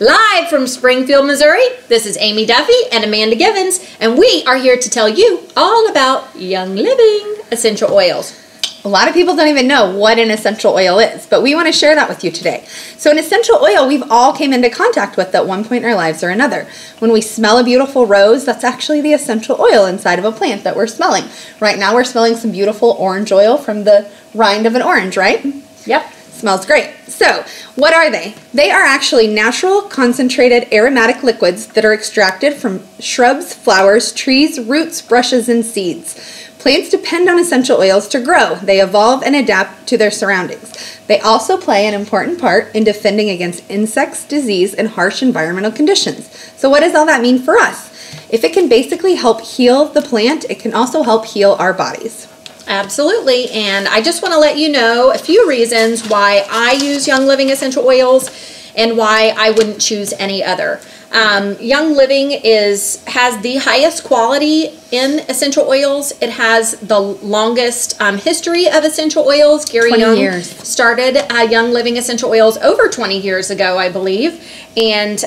Live from Springfield, Missouri, this is Amy Duffy and Amanda Givens, and we are here to tell you all about Young Living essential oils. A lot of people don't even know what an essential oil is, but we want to share that with you today. So an essential oil we've all came into contact with at one point in our lives or another. When we smell a beautiful rose, that's actually the essential oil inside of a plant that we're smelling. Right now we're smelling some beautiful orange oil from the rind of an orange, right? Yep. Smells great. So, what are they? They are actually natural, concentrated, aromatic liquids that are extracted from shrubs, flowers, trees, roots, brushes, and seeds. Plants depend on essential oils to grow. They evolve and adapt to their surroundings. They also play an important part in defending against insects, disease, and harsh environmental conditions. So what does all that mean for us? If it can basically help heal the plant, it can also help heal our bodies. Absolutely, and I just want to let you know a few reasons why I use Young Living essential oils and why I wouldn't choose any other. Young Living has the highest quality in essential oils. It has the longest history of essential oils. Gary Young started Young Living essential oils over 20 years ago, I believe, and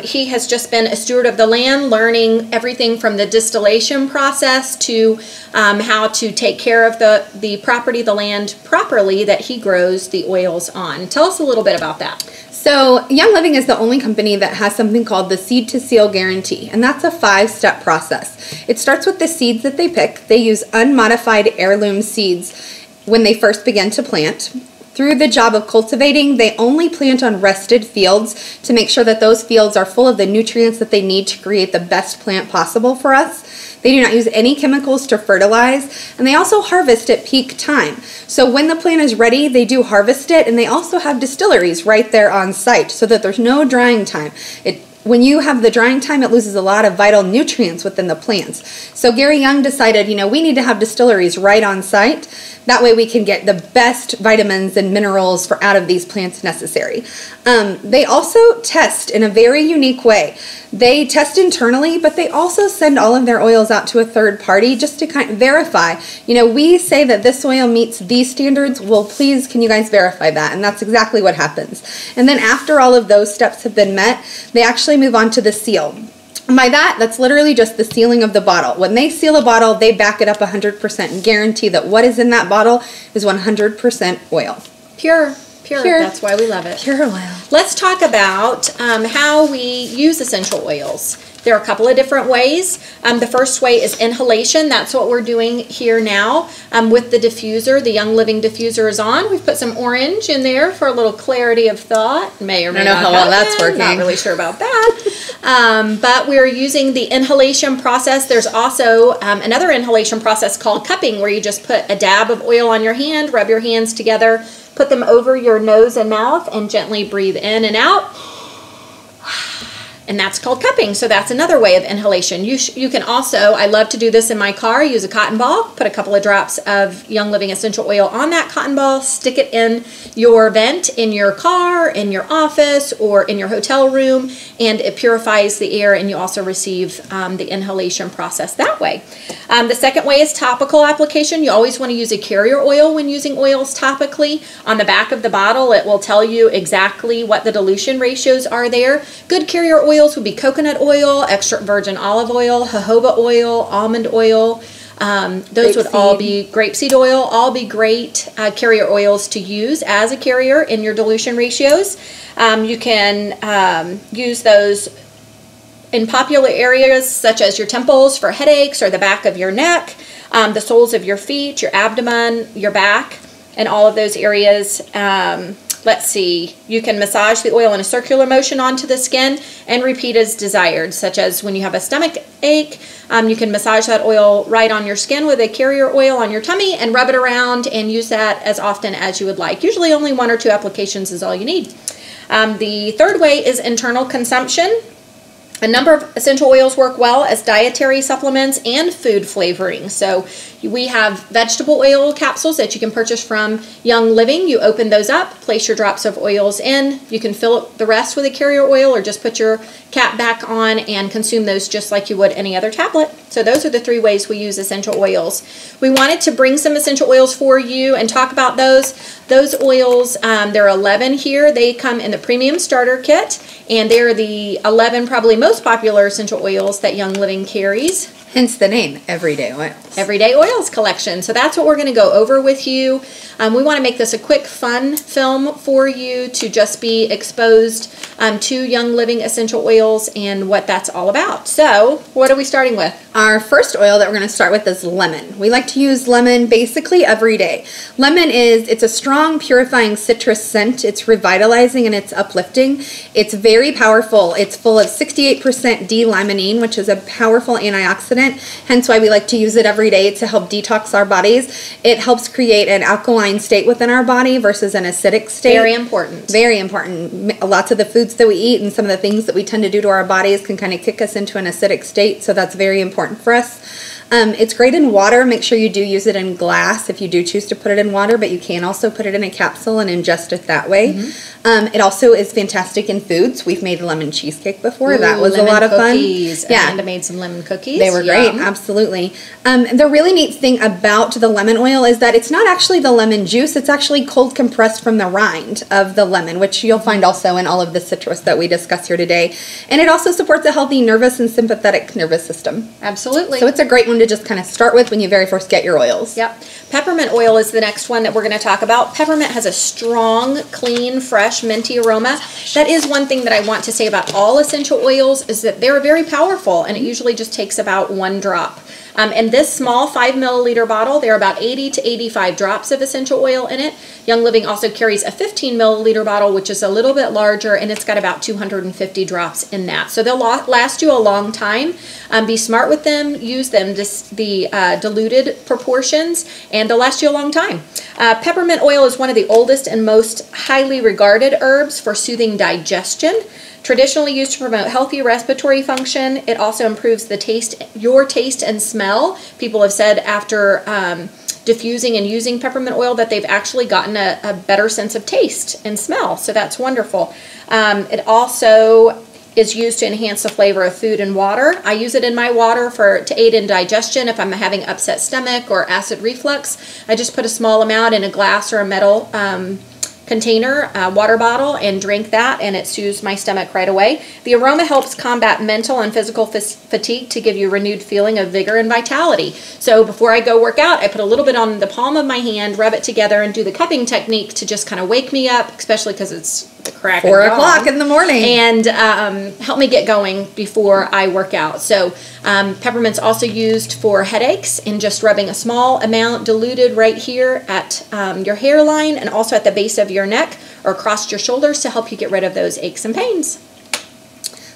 he has just been a steward of the land, learning everything from the distillation process to how to take care of the property, the land properly that he grows the oils on. Tell us a little bit about that. So, Young Living is the only company that has something called the Seed to Seal Guarantee, and that's a 5-step process. It starts with the seeds that they pick. They use unmodified heirloom seeds when they first begin to plant. Through the job of cultivating, they only plant on rested fields to make sure that those fields are full of the nutrients that they need to create the best plant possible for us. They do not use any chemicals to fertilize, and they also harvest at peak time. So when the plant is ready, they do harvest it, and they also have distilleries right there on site so that there's no drying time. When you have the drying time, it loses a lot of vital nutrients within the plants. So Gary Young decided, we need to have distilleries right on site. That way we can get the best vitamins and minerals out of these plants necessary. They also test in a very unique way. They test internally, but they also send all of their oils out to a third party just to kind of verify. We say that this oil meets these standards. Well, please, can you guys verify that? And that's exactly what happens. And then after all of those steps have been met, they actually move on to the seal. And by that's literally just the sealing of the bottle. When they seal a bottle, they back it up 100% and guarantee that what is in that bottle is 100% oil. Pure. That's why we love it. Pure oil. Let's talk about how we use essential oils. There are a couple of different ways. The first way is inhalation. That's what we're doing here now with the diffuser. The Young Living diffuser is on. We've put some orange in there for a little clarity of thought. May or may not know how well that's working. Not really sure about that. But we're using the inhalation process. There's also another inhalation process called cupping, where you just put a dab of oil on your hand, rub your hands together, put them over your nose and mouth, and gently breathe in and out. And that's called cupping. So that's another way of inhalation. You can also, I love to do this in my car, use a cotton ball, put a couple of drops of Young Living essential oil on that cotton ball, stick it in your vent in your car, in your office, or in your hotel room, and it purifies the air, and you also receive the inhalation process that way. The second way is topical application. You always want to use a carrier oil when using oils topically. On the back of the bottle, it will tell you exactly what the dilution ratios are there. Good carrier oils would be coconut oil, extra virgin olive oil, jojoba oil, almond oil. Those would all be grapeseed oil, all be great carrier oils to use as a carrier in your dilution ratios. You can use those in popular areas such as your temples for headaches, or the back of your neck, the soles of your feet, your abdomen, your back, and all of those areas. Let's see, you can massage the oil in a circular motion onto the skin and repeat as desired, such as when you have a stomach ache, you can massage that oil right on your skin with a carrier oil on your tummy and rub it around and use that as often as you would like. Usually only 1 or 2 applications is all you need. The third way is internal consumption. A number of essential oils work well as dietary supplements and food flavoring. So We have vegetable oil capsules that you can purchase from Young Living. You open those up, place your drops of oils in. You can fill the rest with a carrier oil or just put your cap back on and consume those just like you would any other tablet. So those are the 3 ways we use essential oils. We wanted to bring some essential oils for you and talk about those. Those oils, there are 11 here. They come in the premium starter kit, and they're the 11 probably most popular essential oils that Young Living carries. Hence the name, Everyday Oils. Everyday Oils collection. So that's what we're going to go over with you. We want to make this a quick, fun film for you to just be exposed to Young Living essential oils and what that's all about. So what are we starting with? Our first oil that we're going to start with is lemon. We like to use lemon basically every day. Lemon it's a strong, purifying citrus scent. It's revitalizing and it's uplifting. It's very powerful. It's full of 68% D-limonene, which is a powerful antioxidant. Hence why we like to use it every day to help detox our bodies. It helps create an alkaline state within our body versus an acidic state. Very important. Very important. Lots of the foods that we eat and some of the things that we tend to do to our bodies can kind of kick us into an acidic state, so that's very important for us. It's great in water. Make sure you do use it in glass if you do choose to put it in water, but you can also put it in a capsule and ingest it that way. It also is fantastic in foods. We've made lemon cheesecake before. That was a lot of fun. Yeah, Amanda made some lemon cookies. They were great, absolutely. The really neat thing about the lemon oil is that it's not actually the lemon juice. It's actually cold compressed from the rind of the lemon, which you'll find also in all of the citrus that we discuss here today. And it also supports a healthy nervous and sympathetic nervous system. Absolutely. So it's a great one to just kind of start with when you very first get your oils. Yep. Peppermint oil is the next one that we're going to talk about. Peppermint has a strong, clean, fresh, minty aroma. That is one thing that I want to say about all essential oils is that they're very powerful, and it usually just takes about 1 drop. In this small 5 milliliter bottle, there are about 80 to 85 drops of essential oil in it. Young Living also carries a 15 milliliter bottle, which is a little bit larger, and it's got about 250 drops in that. So they'll last you a long time. Be smart with them. Use them, the diluted proportions, and they'll last you a long time. Peppermint oil is one of the oldest and most highly regarded herbs for soothing digestion. Traditionally used to promote healthy respiratory function. It also improves the taste, your taste and smell. People have said after diffusing and using peppermint oil that they've actually gotten a better sense of taste and smell. So that's wonderful. It also is used to enhance the flavor of food and water. I use it in my water to aid in digestion if I'm having upset stomach or acid reflux. I just put a small amount in a glass or a metal container, water bottle, and drink that, and it soothes my stomach right away. The aroma helps combat mental and physical fatigue to give you a renewed feeling of vigor and vitality. So before I go work out, I put a little bit on the palm of my hand, rub it together, and do the cupping technique to just kind of wake me up, especially because it's the crack of 4 o'clock in the morning, and help me get going before I work out. So peppermint's also used for headaches, and just rubbing a small amount diluted right here at your hairline and also at the base of your neck or across your shoulders to help you get rid of those aches and pains.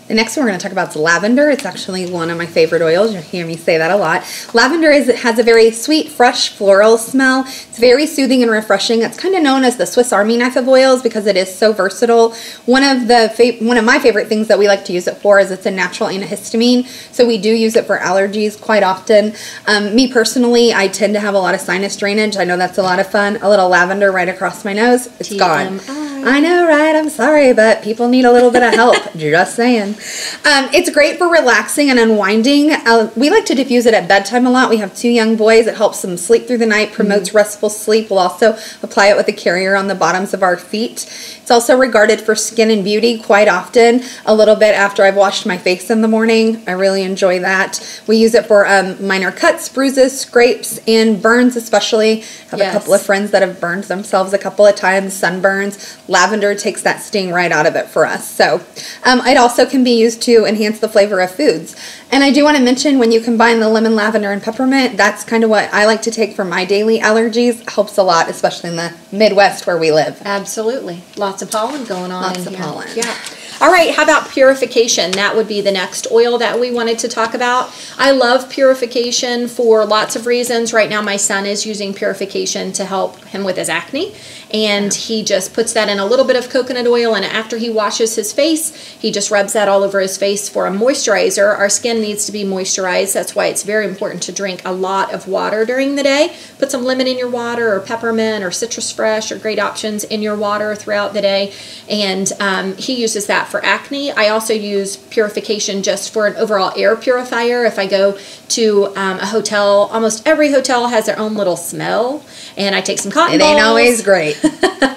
The next one we're going to talk about is lavender. It's actually one of my favorite oils. You'll hear me say that a lot. Lavender has a very sweet, fresh, floral smell. It's very soothing and refreshing. It's kind of known as the Swiss Army knife of oils because it is so versatile. One of my favorite things that we like to use it for is it's a natural antihistamine. So we do use it for allergies quite often. Me personally, I tend to have a lot of sinus drainage. I know that's a lot of fun. A little lavender right across my nose. It's gone. I know, right? I'm sorry, but people need a little bit of help. Just saying. It's great for relaxing and unwinding. We like to diffuse it at bedtime a lot. We have 2 young boys. It helps them sleep through the night, promotes restful sleep. We'll also apply it with a carrier on the bottoms of our feet. It's also regarded for skin and beauty quite often. A little bit after I've washed my face in the morning. I really enjoy that. We use it for minor cuts, bruises, scrapes, and burns especially. I have a couple of friends that have burned themselves a couple of times, sunburns. Lavender takes that sting right out of it for us. So it also can be used to enhance the flavor of foods. And I do want to mention when you combine the lemon, lavender, and peppermint, that's kind of what I like to take for my daily allergies. Helps a lot, especially in the Midwest where we live. Absolutely. Lots of pollen going on Lots in of here. pollen. Yeah. All right, how about Purification? That would be the next oil that we wanted to talk about. I love Purification for lots of reasons. Right now my son is using Purification to help him with his acne. And he just puts that in a little bit of coconut oil, and after he washes his face, he just rubs that all over his face for a moisturizer. Our skin needs to be moisturized. That's why it's very important to drink a lot of water during the day. Put some lemon in your water, or peppermint, or citrus fresh, or great options in your water throughout the day. And he uses that for acne. I also use Purification just for an overall air purifier. If I go to a hotel, almost every hotel has their own little smell, and I take some cotton balls. It ain't always great.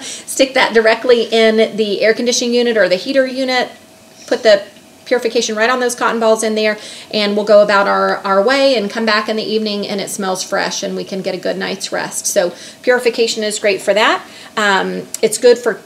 Stick that directly in the air conditioning unit or the heater unit. Put the Purification right on those cotton balls in there, and we'll go about our way and come back in the evening, and it smells fresh, and we can get a good night's rest. So Purification is great for that. It's good for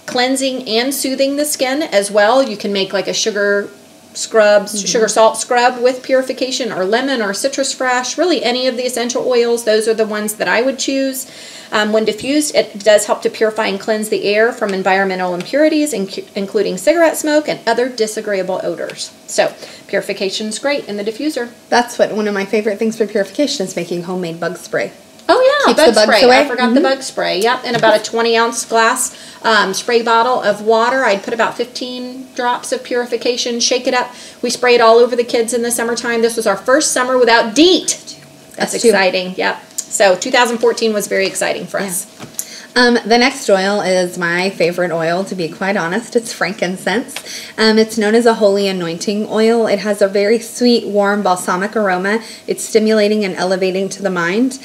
cleansing and soothing the skin as well. You can make like a sugar salt scrub with Purification, or lemon or citrus fresh, really any of the essential oils. Those are the ones that I would choose. When diffused, it does help to purify and cleanse the air from environmental impurities, including cigarette smoke and other disagreeable odors. So Purification is great in the diffuser. That's what one of my favorite things for Purification is, making homemade bug spray. Oh yeah, Keeps bug the bugs spray. away. I forgot the bug spray. Yep, in about a 20-ounce glass spray bottle of water. I'd put about 15 drops of Purification, shake it up. We spray it all over the kids in the summertime. This was our first summer without DEET. That's exciting. Yep. So 2014 was very exciting for us. The next oil is my favorite oil, to be quite honest. It's frankincense. It's known as a holy anointing oil. It has a very sweet, warm, balsamic aroma. It's stimulating and elevating to the mind.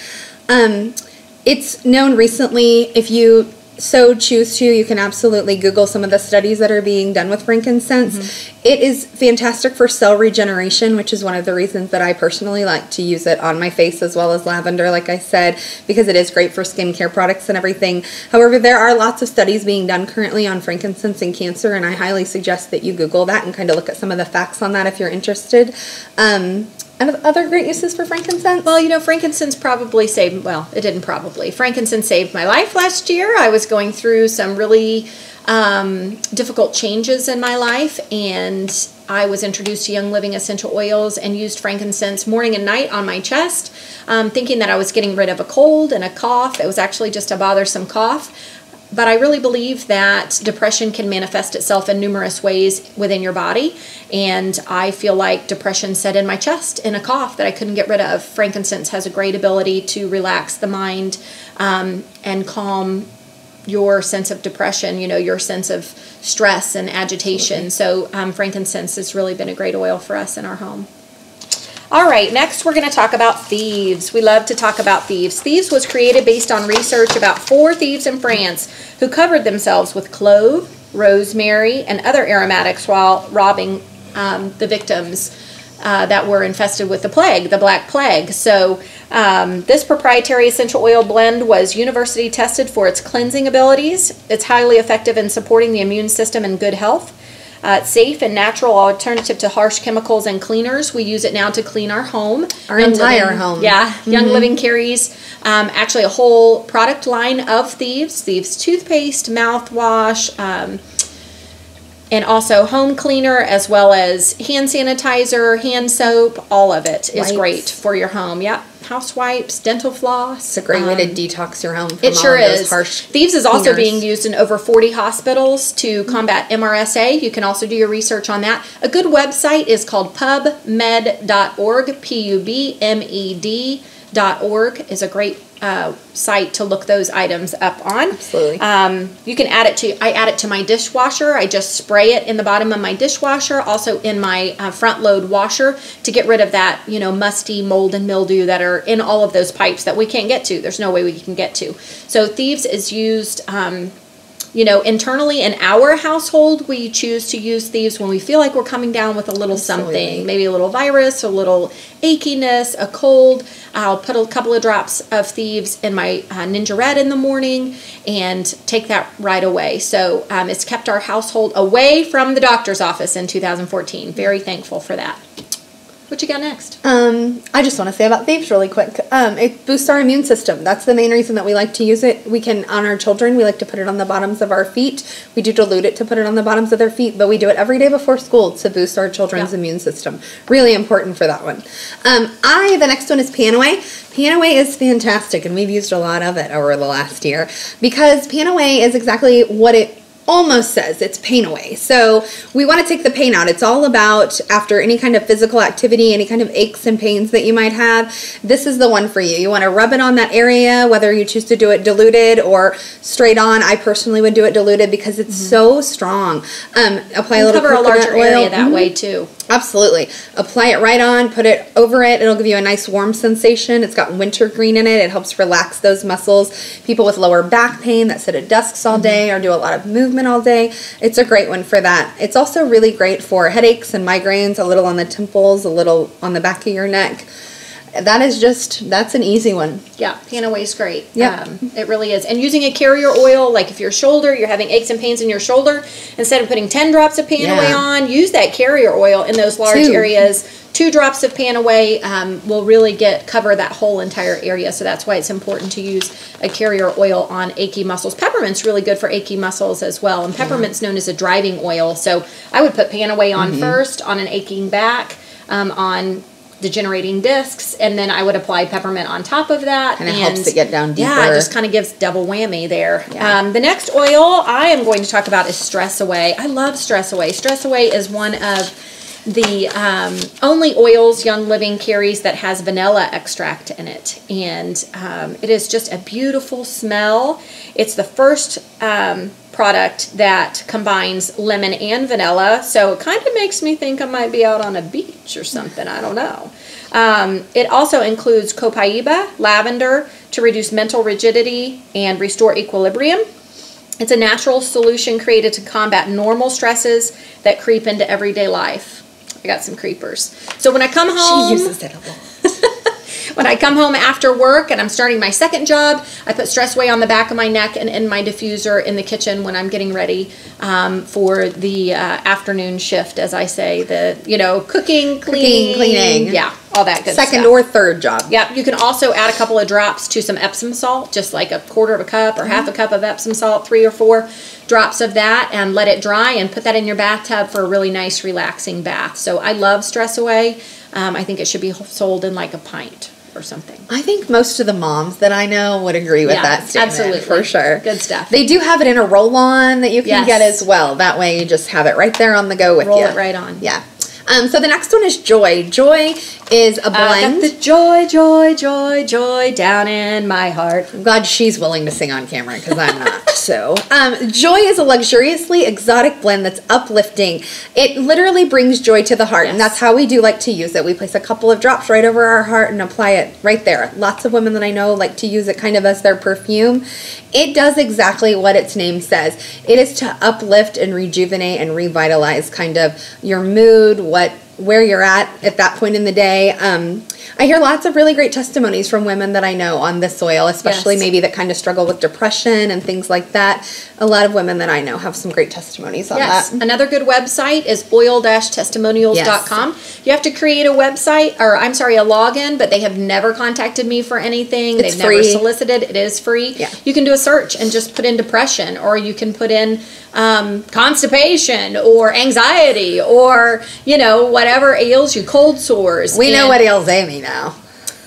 It's known recently, if you so choose to, you can absolutely Google some of the studies that are being done with frankincense. It is fantastic for cell regeneration, which is one of the reasons that I personally like to use it on my face, as well as lavender, like I said, because it is great for skincare products and everything. However, there are lots of studies being done currently on frankincense and cancer, and I highly suggest that you Google that and kind of look at some of the facts on that if you're interested. Other great uses for frankincense? Well, you know, frankincense probably saved, well, it didn't probably. Frankincense saved my life last year. I was going through some really difficult changes in my life, and I was introduced to Young Living essential oils and used frankincense morning and night on my chest, thinking that I was getting rid of a cold and a cough. It was actually just a bothersome cough. But I really believe that depression can manifest itself in numerous ways within your body. And I feel like depression set in my chest in a cough that I couldn't get rid of. Frankincense has a great ability to relax the mind and calm your sense of depression, you know, your sense of stress and agitation. So frankincense has really been a great oil for us in our home. All right, next we're going to talk about Thieves. We love to talk about Thieves. Thieves was created based on research about 4 thieves in France who covered themselves with clove, rosemary, and other aromatics while robbing the victims that were infested with the plague, the Black Plague. So this proprietary essential oil blend was university tested for its cleansing abilities. It's highly effective in supporting the immune system and good health. It's safe and natural alternative to harsh chemicals and cleaners. We use it now to clean our home. Our entire home. Yeah. Young Living carries actually a whole product line of Thieves. Thieves toothpaste, mouthwash, and also home cleaner, as well as hand sanitizer, hand soap. All of it is great for your home. Yep. House wipes, dental floss. It's a great way to detox your home from it sure all of those is. harsh Thieves is also cleaners. being used in over 40 hospitals to combat MRSA. You can also do your research on that. A good website is called pubmed.org. PUBMED.org is a great site to look those items up on. Absolutely. You can add it to, I add it to my dishwasher. I just spray it in the bottom of my dishwasher, also in my front load washer, to get rid of that, you know, musty mold and mildew that are in all of those pipes that we can't get to. There's no way we can get to. So Thieves is used you know, internally in our household. We choose to use Thieves when we feel like we're coming down with a little something, maybe a little virus, a little achiness, a cold. I'll put a couple of drops of Thieves in my Ninja Red in the morning and take that right away. So it's kept our household away from the doctor's office in 2014. Very thankful for that. What you got next? I just want to say about Thieves really quick. It boosts our immune system. That's the main reason that we like to use it. We can, on our children, we like to put it on the bottoms of our feet. We do dilute it to put it on the bottoms of their feet, but we do it every day before school to boost our children's immune system. Really important for that one. The next one is Panaway. Panaway is fantastic, and we've used a lot of it over the last year because Panaway is exactly what it almost says. It's pain away. So we want to take the pain out. It's all about after any kind of physical activity, any kind of aches and pains that you might have. This is the one for you. You want to rub it on that area, whether you choose to do it diluted or straight on. I personally would do it diluted because it's so strong. Apply a little cover a larger oil. area that way too. Absolutely. Apply it right on, put it over it. It'll give you a nice warm sensation. It's got wintergreen in it. It helps relax those muscles. People with lower back pain that sit at desks all day or do a lot of movement all day, it's a great one for that. It's also really great for headaches and migraines, a little on the temples, a little on the back of your neck. That's an easy one. Yeah, Panaway's great. Yeah. It really is. And using a carrier oil, like if your shoulder, you're having aches and pains in your shoulder, instead of putting 10 drops of Panaway on, use that carrier oil in those large areas. 2 drops of Panaway will really cover that whole entire area. So that's why it's important to use a carrier oil on achy muscles. Peppermint's really good for achy muscles as well. And peppermint's known as a driving oil. So I would put Panaway on first on an aching back, on degenerating discs, and then I would apply peppermint on top of that. And it helps it get down deeper. Yeah, it just kind of gives double whammy there. Yeah. The next oil I am going to talk about is Stress Away. I love Stress Away. Stress Away is one of the only oils Young Living carries that has vanilla extract in it. And it is just a beautiful smell. It's the first product that combines lemon and vanilla, so it kind of makes me think I might be out on a beach or something. I don't know. It also includes copaiba, lavender, to reduce mental rigidity and restore equilibrium. It's a natural solution created to combat normal stresses that creep into everyday life. I got some creepers. So when I come home... She uses it a lot. When I come home after work and I'm starting my second job, I put Stress Away on the back of my neck and in my diffuser in the kitchen when I'm getting ready for the afternoon shift, as I say. Cooking, cleaning. Yeah, all that good stuff. Second or third job. Yeah, you can also add a couple of drops to some Epsom salt, just like a quarter of a cup or half a cup of Epsom salt, 3 or 4 drops of that, and let it dry and put that in your bathtub for a really nice relaxing bath. So I love Stress Away. I think it should be sold in like a pint or something. I think most of the moms that I know would agree with that statement. Absolutely. For sure. Good stuff. They do have it in a roll-on that you can get as well. That way you just have it right there on the go with you. Roll it right on. Yeah. So the next one is Joy. Joy is a blend. Got the joy, joy, joy, joy down in my heart. I'm glad she's willing to sing on camera because I'm not. So, Joy is a luxuriously exotic blend that's uplifting. It literally brings joy to the heart, and that's how we do like to use it. We place a couple of drops right over our heart and apply it right there. Lots of women that I know like to use it kind of as their perfume. It does exactly what its name says. It is to uplift and rejuvenate and revitalize kind of your mood, where you're at that point in the day. I hear lots of really great testimonies from women that I know on this oil, especially maybe that kind of struggle with depression and things like that. A lot of women that I know have some great testimonies on that. Another good website is oil-testimonials.com. You have to create a website, or I'm sorry, a login, but they have never contacted me for anything. They've never solicited. It is free. Yeah. You can do a search and just put in depression, or you can put in constipation or anxiety or, whatever ails you, cold sores. We know what ails Amy now.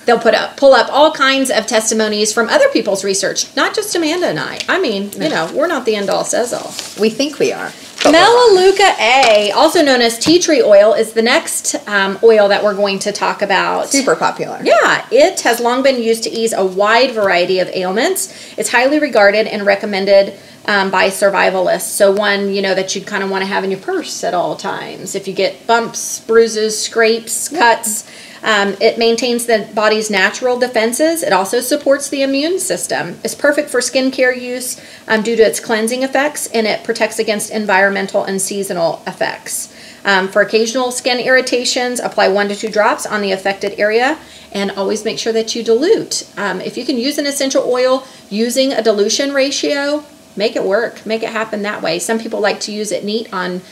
They'll pull up all kinds of testimonies from other people's research, not just Amanda and I. I mean, we're not the end-all, says-all. We think we are. Melaleuca A, also known as tea tree oil, is the next oil that we're going to talk about. Super popular. Yeah, it has long been used to ease a wide variety of ailments. It's highly regarded and recommended by survivalists. So one, that you'd kind of want to have in your purse at all times. If you get bumps, bruises, scrapes, cuts, it maintains the body's natural defenses. It also supports the immune system. It's perfect for skincare use due to its cleansing effects, and it protects against environmental and seasonal effects. For occasional skin irritations, apply 1 to 2 drops on the affected area, and always make sure that you dilute. If you can use an essential oil using a dilution ratio, make it work. Make it happen that way. Some people like to use it neat on,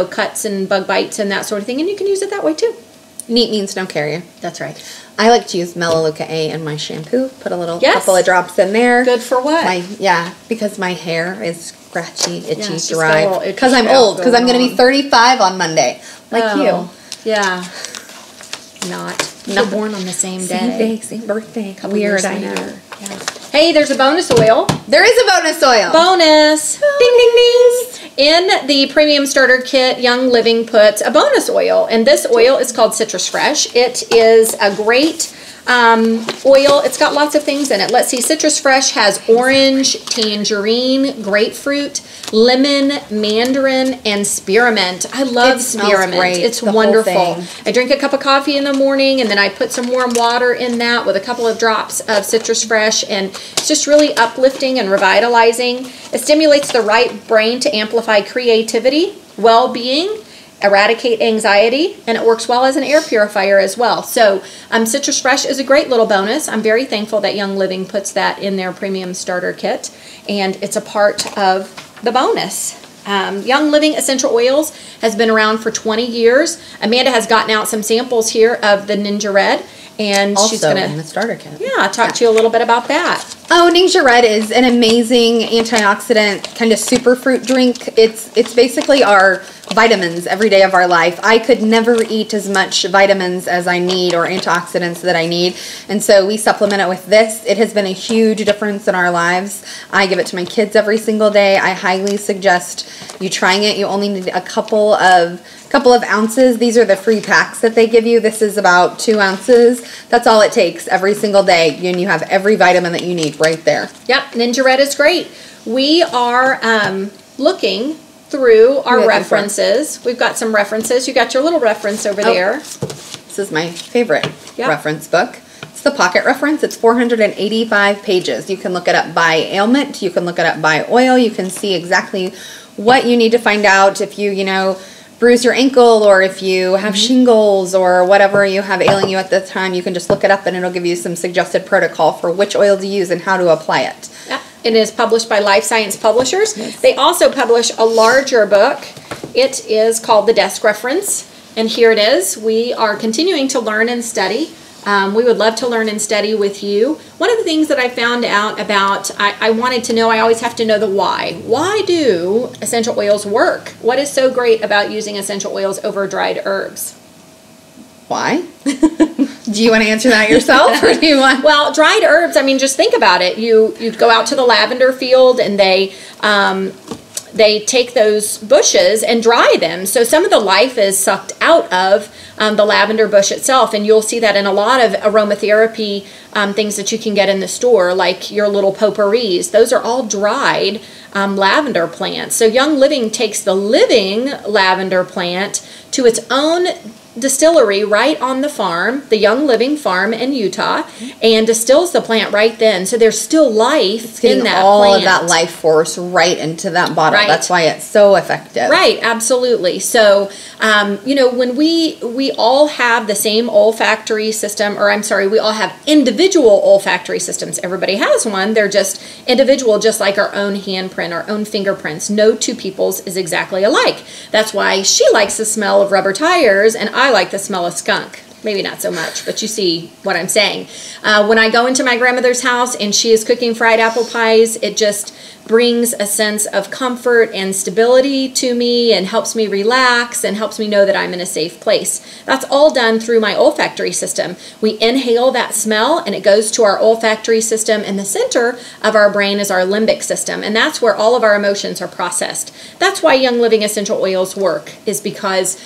cuts and bug bites and that sort of thing, and you can use it that way too. Neat means no carrier. That's right. I like to use Melaleuca A in my shampoo. Put a little Yes. couple of drops in there. Good for what? Because my hair is scratchy, itchy, it's dry. itchy Because I'm old. Because I'm going to be 35 on Monday. Like you. Yeah. Not. We're born on the same day. Same birthday. Couple Weird, years I later. know. Yeah. Hey, there's a bonus oil. There is a bonus oil. Bonus. Ding, ding, ding. In the Premium Starter Kit, Young Living puts a bonus oil, and this oil is called Citrus Fresh. It is a great oil. It's got lots of things in it. Let's see. Citrus Fresh has orange, tangerine, grapefruit, lemon, mandarin, and spearmint. I love spearmint. Great, it's the wonderful. whole thing. I drink a cup of coffee in the morning, and then I put some warm water in that with a couple of drops of Citrus Fresh, and it's just really uplifting and revitalizing. It stimulates the right brain to amplify creativity, well-being, eradicate anxiety, and it works well as an air purifier as well. So Citrus Fresh is a great little bonus. I'm very thankful that Young Living puts that in their Premium Starter Kit, and it's a part of the bonus. Young Living Essential Oils has been around for 20 years. Amanda has gotten out some samples here of the Ninja Red, and also she's going to in the starter kit. Yeah, talk to you a little bit about that. Oh, Ninja Red is an amazing antioxidant kind of superfruit drink. It's basically our vitamins every day of our life. I could never eat as much vitamins as I need or antioxidants that I need, and so we supplement it with this. It has been a huge difference in our lives. I give it to my kids every single day. I highly suggest you trying it. You only need a couple of ounces. These are the free packs that they give you. This is about 2 ounces. That's all it takes every single day, and you have every vitamin that you need right there. Yep, Ninja Red is great. We are looking through our references. We've got some references. You got your little reference over there. This is my favorite reference book. It's the Pocket Reference. It's 485 pages. You can look it up by ailment. You can look it up by oil. You can see exactly what you need to find out if you bruise your ankle, or if you have shingles, or whatever you have ailing you at the time. You can just look it up and it'll give you some suggested protocol for which oil to use and how to apply it. Yeah. It is published by Life Science Publishers. Yes. They also publish a larger book. It is called The Desk Reference, and here it is. We are continuing to learn and study. We would love to learn and study with you. One of the things that I found out about, I wanted to know, I always have to know the why. Why do essential oils work? What is so great about using essential oils over dried herbs? Why? Do you want to answer that yourself, or do you want? Well, dried herbs, I mean, just think about it. You go out to the lavender field, and they take those bushes and dry them. So some of the life is sucked out of the lavender bush itself, and you'll see that in a lot of aromatherapy things that you can get in the store, like your little potpourris. Those are all dried lavender plants. So Young Living takes the living lavender plant to its own distillery right on the farm, the Young Living farm in Utah, and distills the plant right then. So there's still life in that all plant. of that life force right into that bottle. Right. That's why it's so effective. Right, absolutely. So, when we all have the same olfactory system, or I'm sorry, we all have individual olfactory systems. Everybody has one. They're just individual, just like our own handprint, our own fingerprints. No two people's is exactly alike. That's why she likes the smell of rubber tires, and I like the smell of skunk. Maybe not so much, but you see what I'm saying. When I go into my grandmother's house and she is cooking fried apple pies, it just brings a sense of comfort and stability to me, and helps me relax, and helps me know that I'm in a safe place. That's all done through my olfactory system. We inhale that smell, and it goes to our olfactory system, and the center of our brain is our limbic system, and that's where all of our emotions are processed. That's why Young Living essential oils work, is because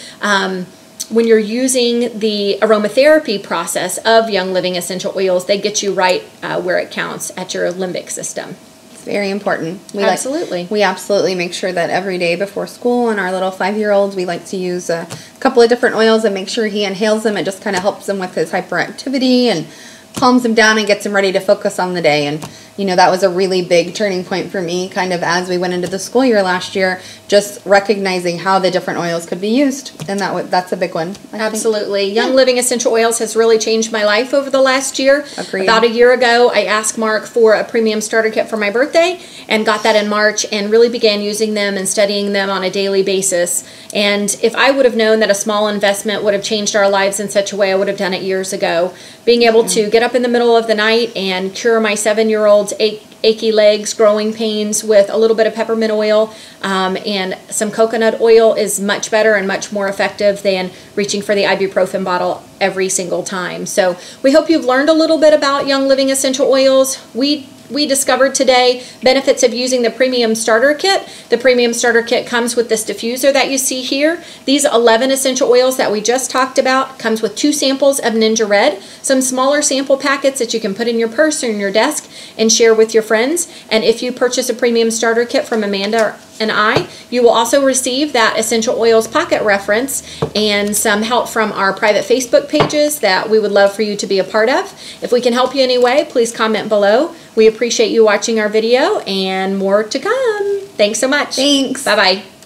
when you're using the aromatherapy process of Young Living essential oils, they get you right where it counts, at your limbic system. It's very important. Absolutely. We absolutely make sure that every day before school, and our little 5-year-old, we like to use a couple of different oils and make sure he inhales them. It just kind of helps him with his hyperactivity and calms him down and gets him ready to focus on the day. And you know, that was a really big turning point for me, kind of as we went into the school year last year, just recognizing how the different oils could be used. And that's a big one. Absolutely. Young Living Essential Oils has really changed my life over the last year. Agreed. About a year ago, I asked Mark for a premium starter kit for my birthday and got that in March and really began using them and studying them on a daily basis. And if I would have known that a small investment would have changed our lives in such a way, I would have done it years ago. Being able to get up in the middle of the night and cure my 7-year-old's achy legs, growing pains with a little bit of peppermint oil and some coconut oil is much better and much more effective than reaching for the ibuprofen bottle every single time. So we hope you've learned a little bit about Young Living Essential Oils. We discovered today benefits of using the premium starter kit. The premium starter kit comes with this diffuser that you see here. These 11 essential oils that we just talked about comes with 2 samples of Ninja Red, some smaller sample packets that you can put in your purse or in your desk and share with your friends. And if you purchase a premium starter kit from Amanda and I, you will also receive that essential oils pocket reference and some help from our private Facebook pages that we would love for you to be a part of. If we can help you in any way, please comment below. We appreciate you watching our video and more to come. Thanks so much. Thanks. Bye-bye.